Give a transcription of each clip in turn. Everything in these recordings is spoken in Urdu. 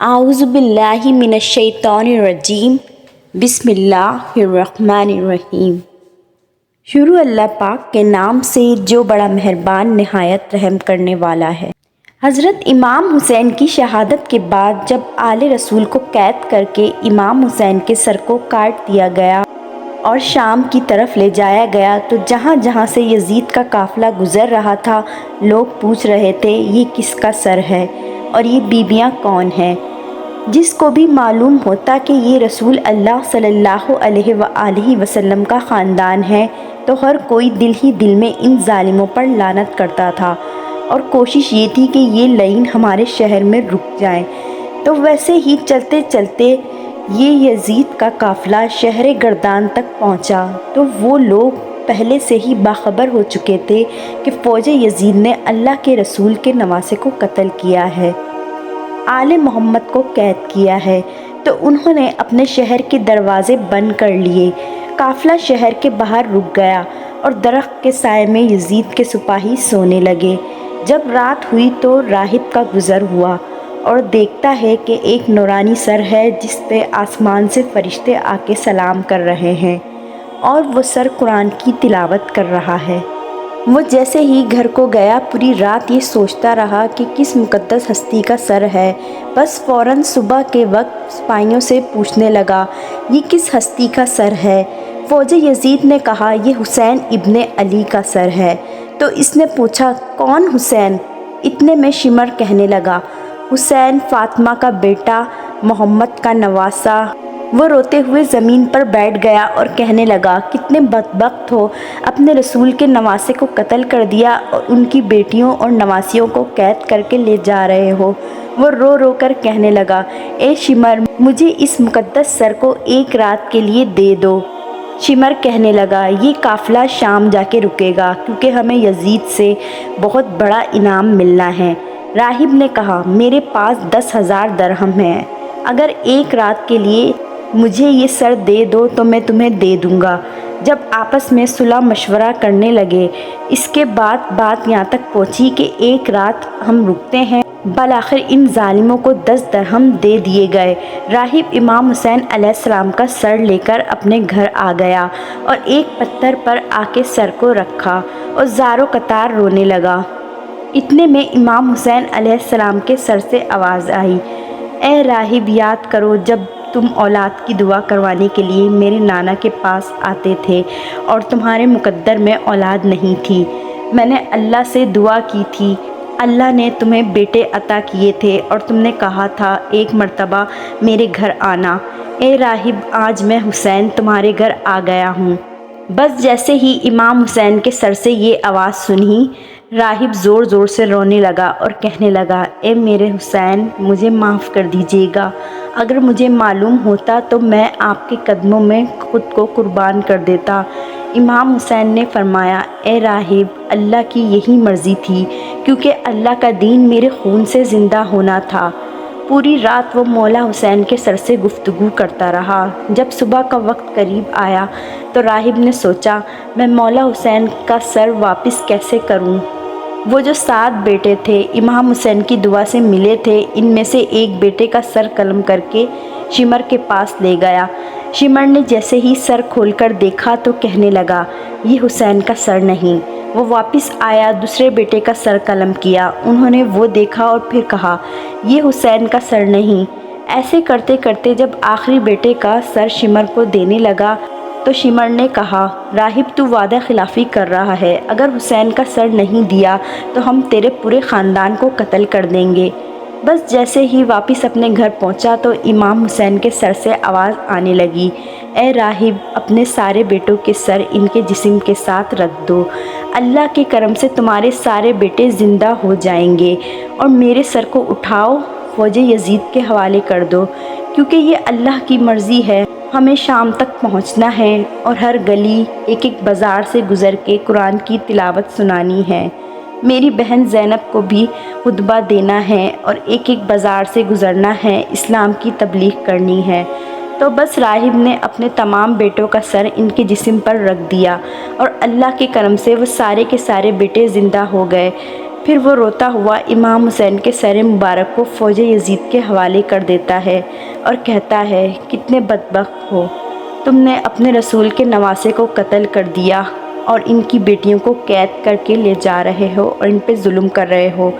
اعوذ باللہ من الشیطان الرجیم بسم اللہ الرحمن الرحیم۔ شروع اللہ پاک کے نام سے جو بڑا مہربان نہایت رحم کرنے والا ہے۔ حضرت امام حسین کی شہادت کے بعد جب آل رسول کو قید کر کے امام حسین کے سر کو کاٹ دیا گیا اور شام کی طرف لے جایا گیا تو جہاں جہاں سے یزید کا قافلہ گزر رہا تھا لوگ پوچھ رہے تھے یہ کس کا سر ہے اور یہ بیویاں کون ہیں۔ جس کو بھی معلوم ہوتا کہ یہ رسول اللہ صلی اللہ علیہ وآلہ وسلم کا خاندان ہے تو ہر کوئی دل ہی دل میں ان ظالموں پر لعنت کرتا تھا اور کوشش یہ تھی کہ یہ لعین ہمارے شہر میں رک جائیں۔ تو ویسے ہی چلتے چلتے یہ یزید کا قافلہ شہر گردان تک پہنچا تو وہ لوگ پہلے سے ہی باخبر ہو چکے تھے کہ فوج یزید نے اللہ کے رسول کے نواسے کو قتل کیا ہے، آل محمد کو قید کیا ہے، تو انہوں نے اپنے شہر کے دروازے بند کر لیے۔ قافلہ شہر کے باہر رک گیا اور درخت کے سائے میں یزید کے سپاہی سونے لگے۔ جب رات ہوئی تو راہب کا گزر ہوا اور دیکھتا ہے کہ ایک نورانی سر ہے جس پہ آسمان سے فرشتے آ کے سلام کر رہے ہیں اور وہ سر قرآن کی تلاوت کر رہا ہے۔ وہ جیسے ہی گھر کو گیا پوری رات یہ سوچتا رہا کہ کس مقدس ہستی کا سر ہے، بس فوراً صبح کے وقت سپاہیوں سے پوچھنے لگا یہ کس ہستی کا سر ہے۔ فوج یزید نے کہا یہ حسین ابن علی کا سر ہے۔ تو اس نے پوچھا کون حسین؟ اتنے میں شمر کہنے لگا حسین فاطمہ کا بیٹا، محمد کا نواسہ۔ وہ روتے ہوئے زمین پر بیٹھ گیا اور کہنے لگا کتنے بدبخت ہو، اپنے رسول کے نواسے کو قتل کر دیا اور ان کی بیٹیوں اور نواسیوں کو قید کر کے لے جا رہے ہو۔ وہ رو رو کر کہنے لگا اے شمر مجھے اس مقدس سر کو ایک رات کے لیے دے دو۔ شمر کہنے لگا یہ قافلہ شام جا کے رکے گا کیونکہ ہمیں یزید سے بہت بڑا انعام ملنا ہے۔ راہب نے کہا میرے پاس 10,000 درہم ہیں، اگر ایک رات کے لیے مجھے یہ سر دے دو تو میں تمہیں دے دوں گا۔ جب آپس میں صلح مشورہ کرنے لگے اس کے بعد بات یہاں تک پہنچی کہ ایک رات ہم رکتے ہیں۔ بالآخر ان ظالموں کو 10 درہم دے دیے گئے۔ راہب امام حسین علیہ السلام کا سر لے کر اپنے گھر آ گیا اور ایک پتھر پر آ کے سر کو رکھا اور زار و قطار رونے لگا۔ اتنے میں امام حسین علیہ السلام کے سر سے آواز آئی اے راہب یاد کرو جب تم اولاد کی دعا کروانے کے لیے میرے نانا کے پاس آتے تھے اور تمہارے مقدر میں اولاد نہیں تھی، میں نے اللہ سے دعا کی تھی، اللہ نے تمہیں بیٹے عطا کیے تھے اور تم نے کہا تھا ایک مرتبہ میرے گھر آنا۔ اے راہب آج میں حسین تمہارے گھر آ گیا ہوں۔ بس جیسے ہی امام حسین کے سر سے یہ آواز سنی راہب زور زور سے رونے لگا اور کہنے لگا اے میرے حسین مجھے معاف کر دیجیے گا، اگر مجھے معلوم ہوتا تو میں آپ کے قدموں میں خود کو قربان کر دیتا۔ امام حسین نے فرمایا اے راہب اللہ کی یہی مرضی تھی کیونکہ اللہ کا دین میرے خون سے زندہ ہونا تھا۔ پوری رات وہ مولا حسین کے سر سے گفتگو کرتا رہا۔ جب صبح کا وقت قریب آیا تو راہب نے سوچا میں مولا حسین کا سر واپس کیسے کروں۔ وہ جو 7 بیٹے تھے امام حسین کی دعا سے ملے تھے ان میں سے ایک بیٹے کا سر قلم کر کے شمر کے پاس لے گیا۔ شمر نے جیسے ہی سر کھول کر دیکھا تو کہنے لگا یہ حسین کا سر نہیں۔ وہ واپس آیا، دوسرے بیٹے کا سر قلم کیا، انہوں نے وہ دیکھا اور پھر کہا یہ حسین کا سر نہیں۔ ایسے کرتے کرتے جب آخری بیٹے کا سر شمر کو دینے لگا تو شمر نے کہا راہب تو وعدہ خلافی کر رہا ہے، اگر حسین کا سر نہیں دیا تو ہم تیرے پورے خاندان کو قتل کر دیں گے۔ بس جیسے ہی واپس اپنے گھر پہنچا تو امام حسین کے سر سے آواز آنے لگی اے راہب اپنے سارے بیٹوں کے سر ان کے جسم کے ساتھ رکھ دو، اللہ کے کرم سے تمہارے سارے بیٹے زندہ ہو جائیں گے، اور میرے سر کو اٹھاؤ فوج یزید کے حوالے کر دو کیونکہ یہ اللہ کی مرضی ہے، ہمیں شام تک پہنچنا ہے اور ہر گلی ایک ایک بازار سے گزر کے قرآن کی تلاوت سنانی ہے، میری بہن زینب کو بھی خطبہ دینا ہے اور ایک ایک بازار سے گزرنا ہے، اسلام کی تبلیغ کرنی ہے۔ تو بس راہب نے اپنے تمام بیٹوں کا سر ان کے جسم پر رکھ دیا اور اللہ کے کرم سے وہ سارے کے سارے بیٹے زندہ ہو گئے۔ پھر وہ روتا ہوا امام حسین کے سر مبارک کو فوج یزید کے حوالے کر دیتا ہے اور کہتا ہے، کتنے بدبخت ہو، تم نے اپنے رسول کے نواسے کو قتل کر دیا اور ان کی بیٹیوں کو قید کر کے لے جا رہے ہو اور ان پہ ظلم کر رہے ہو۔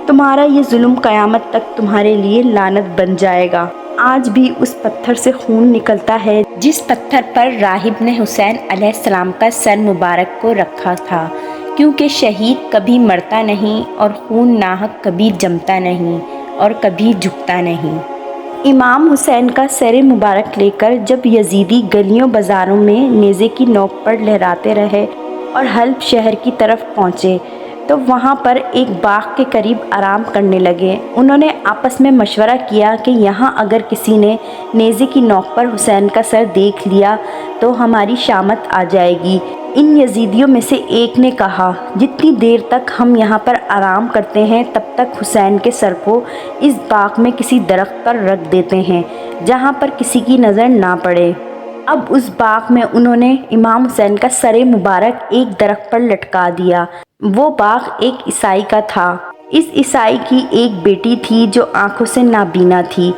تمہارا یہ ظلم قیامت تک تمہارے لیے لعنت بن جائے گا۔ آج بھی اس پتھر سے خون نکلتا ہے جس پتھر پر راہب نے حسین علیہ السلام کا سر مبارک کو رکھا تھا، کیونکہ شہید کبھی مرتا نہیں اور خون ناحق کبھی جمتا نہیں اور کبھی جھکتا نہیں۔ امام حسین کا سر مبارک لے کر جب یزیدی گلیوں بازاروں میں نیزے کی نوک پر لہراتے رہے اور حلب شہر کی طرف پہنچے تو وہاں پر ایک باغ کے قریب آرام کرنے لگے۔ انہوں نے آپس میں مشورہ کیا کہ یہاں اگر کسی نے نیزے کی نوک پر حسین کا سر دیکھ لیا تو ہماری شامت آ جائے گی۔ ان یزیدیوں میں سے ایک نے کہا، جتنی دیر تک ہم یہاں پر آرام کرتے ہیں تب تک حسین کے سر کو اس باغ میں کسی درخت پر رکھ دیتے ہیں جہاں پر کسی کی نظر نہ پڑے۔ اب اس باغ میں انہوں نے امام حسین کا سر مبارک ایک درخت پر لٹکا دیا۔ وہ باغ ایک عیسائی کا تھا۔ اس عیسائی کی ایک بیٹی تھی جو آنکھوں سے نابینا تھی۔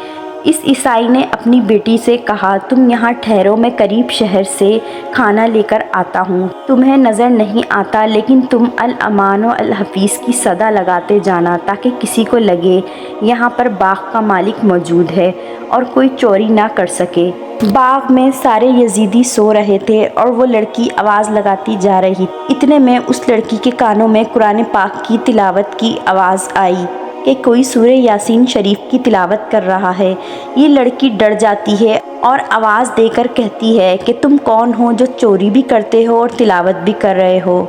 اس عیسائی نے اپنی بیٹی سے کہا، تم یہاں ٹھہرو، میں قریب شہر سے کھانا لے کر آتا ہوں۔ تمہیں نظر نہیں آتا لیکن تم الامان و الحفیظ کی صدا لگاتے جانا تاکہ کسی کو لگے یہاں پر باغ کا مالک موجود ہے اور کوئی چوری نہ کر سکے۔ باغ میں سارے یزیدی سو رہے تھے اور وہ لڑکی آواز لگاتی جا رہی تھی۔ اتنے میں اس لڑکی کے کانوں میں قرآن پاک کی تلاوت کی آواز آئی کہ کوئی سورہ یاسین شریف کی تلاوت کر رہا ہے۔ یہ لڑکی ڈر جاتی ہے اور آواز دے کر کہتی ہے کہ تم کون ہو جو چوری بھی کرتے ہو اور تلاوت بھی کر رہے ہو؟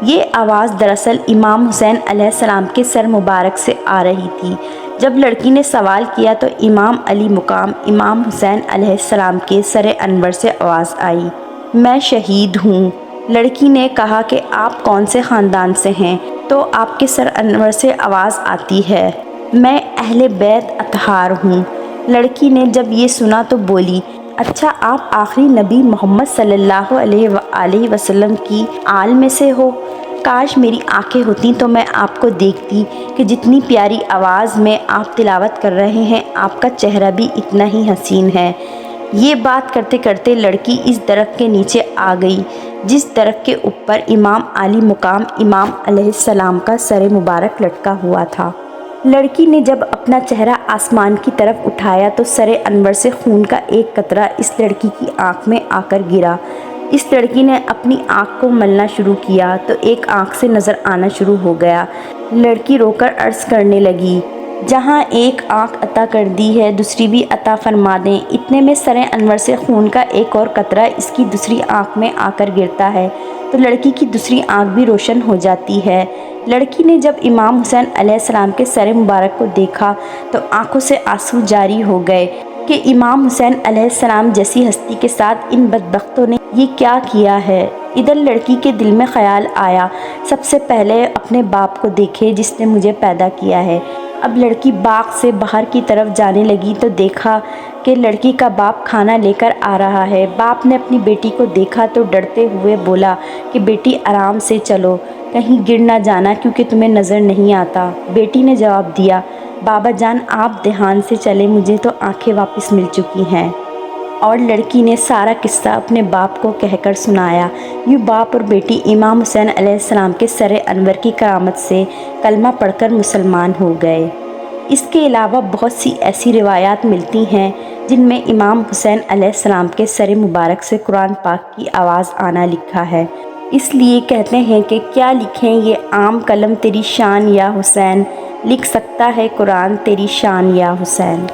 یہ آواز دراصل امام حسین علیہ السلام کے سر مبارک سے آ رہی تھی۔ جب لڑکی نے سوال کیا تو امام علی مقام امام حسین علیہ السلام کے سر انور سے آواز آئی، میں شہید ہوں۔ لڑکی نے کہا کہ آپ کون سے خاندان سے ہیں؟ تو آپ کے سر انور سے آواز آتی ہے، میں اہل بیت اطہار ہوں۔ لڑکی نے جب یہ سنا تو بولی، اچھا آپ آخری نبی محمد صلی اللہ علیہ وآلہ وسلم کی آل میں سے ہو؟ کاش میری آنکھیں ہوتیں تو میں آپ کو دیکھتی کہ جتنی پیاری آواز میں آپ تلاوت کر رہے ہیں آپ کا چہرہ بھی اتنا ہی حسین ہے۔ یہ بات کرتے کرتے لڑکی اس درخت کے نیچے آ گئی جس درخت کے اوپر امام علی مقام امام علیہ السلام کا سر مبارک لٹکا ہوا تھا۔ لڑکی نے جب اپنا چہرہ آسمان کی طرف اٹھایا تو سر انور سے خون کا ایک قطرہ اس لڑکی کی آنکھ میں آ کر گرا۔ اس لڑکی نے اپنی آنکھ کو ملنا شروع کیا تو ایک آنکھ سے نظر آنا شروع ہو گیا۔ لڑکی رو کر عرض کرنے لگی، جہاں ایک آنکھ عطا کر دی ہے دوسری بھی عطا فرما دیں۔ اتنے میں سر انور سے خون کا ایک اور قطرہ اس کی دوسری آنکھ میں آ کر گرتا ہے تو لڑکی کی دوسری آنکھ بھی روشن ہو جاتی ہے۔ لڑکی نے جب امام حسین علیہ السلام کے سر مبارک کو دیکھا تو آنکھوں سے آنسو جاری ہو گئے کہ امام حسین علیہ السلام جیسی ہستی کے ساتھ ان بدبختوں نے یہ کیا کیا ہے۔ ادھر لڑکی کے دل میں خیال آیا، سب سے پہلے اپنے باپ کو دیکھے جس نے مجھے پیدا کیا ہے۔ اب لڑکی باغ سے باہر کی طرف جانے لگی تو دیکھا کہ لڑکی کا باپ کھانا لے کر آ رہا ہے۔ باپ نے اپنی بیٹی کو دیکھا تو ڈرتے ہوئے بولا کہ بیٹی آرام سے چلو، کہیں گر نہ جانا کیونکہ تمہیں نظر نہیں آتا۔ بیٹی نے جواب دیا، بابا جان آپ دھیان سے چلیں، مجھے تو آنکھیں واپس مل چکی ہیں۔ اور لڑکی نے سارا قصہ اپنے باپ کو کہہ کر سنایا۔ یوں باپ اور بیٹی امام حسین علیہ السلام کے سر انور کی کرامت سے کلمہ پڑھ کر مسلمان ہو گئے۔ اس کے علاوہ بہت سی ایسی روایات ملتی ہیں جن میں امام حسین علیہ السلام کے سر مبارک سے قرآن پاک کی آواز آنا لکھا ہے۔ اس لیے کہتے ہیں کہ کیا لکھیں یہ عام قلم تیری شان یا حسین، لکھ سکتا ہے قرآن تیری شان یا حسین۔